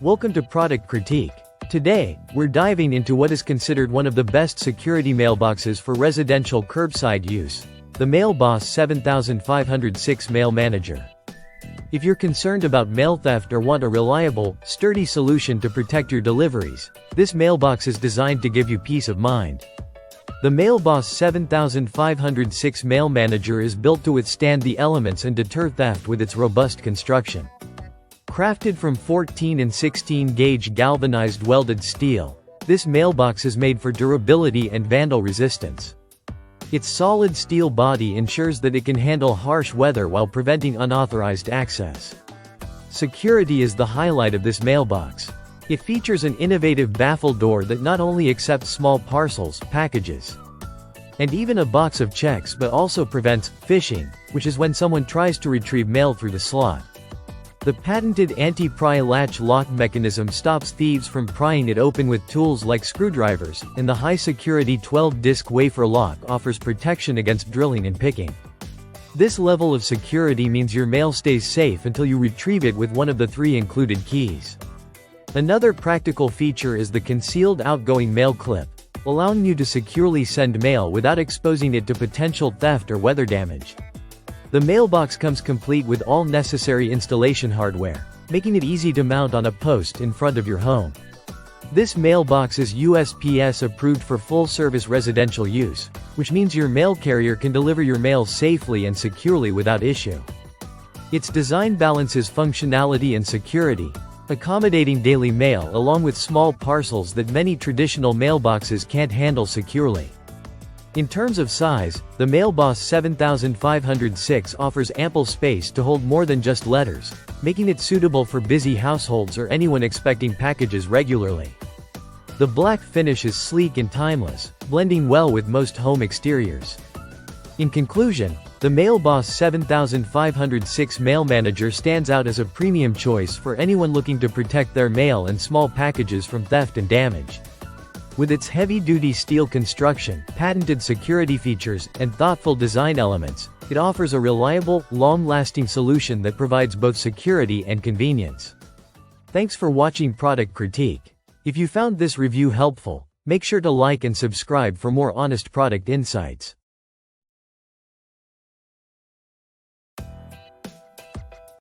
Welcome to Product Critique. Today, we're diving into what is considered one of the best security mailboxes for residential curbside use, the Mailbox 7506 Mail Manager. If you're concerned about mail theft or want a reliable, sturdy solution to protect your deliveries, this mailbox is designed to give you peace of mind. The Mailbox 7506 Mail Manager is built to withstand the elements and deter theft with its robust construction. Crafted from 14 and 16 gauge galvanized welded steel, this mailbox is made for durability and vandal resistance. Its solid steel body ensures that it can handle harsh weather while preventing unauthorized access. Security is the highlight of this mailbox. It features an innovative baffle door that not only accepts small parcels, packages, and even a box of checks but also prevents phishing, which is when someone tries to retrieve mail through the slot. The patented anti-pry latch lock mechanism stops thieves from prying it open with tools like screwdrivers, and the high-security 12-disc wafer lock offers protection against drilling and picking. This level of security means your mail stays safe until you retrieve it with one of the 3 included keys. Another practical feature is the concealed outgoing mail clip, allowing you to securely send mail without exposing it to potential theft or weather damage. The mailbox comes complete with all necessary installation hardware, making it easy to mount on a post in front of your home. This mailbox is USPS approved for full-service residential use, which means your mail carrier can deliver your mail safely and securely without issue. Its design balances functionality and security, accommodating daily mail along with small parcels that many traditional mailboxes can't handle securely. In terms of size, the Mailbox 7506 offers ample space to hold more than just letters, making it suitable for busy households or anyone expecting packages regularly. The black finish is sleek and timeless, blending well with most home exteriors. In conclusion, the Mailbox 7506 Mail Manager stands out as a premium choice for anyone looking to protect their mail and small packages from theft and damage. With its heavy-duty steel construction, patented security features, and thoughtful design elements, it offers a reliable, long-lasting solution that provides both security and convenience. Thanks for watching Product Critique. If you found this review helpful, make sure to like and subscribe for more honest product insights.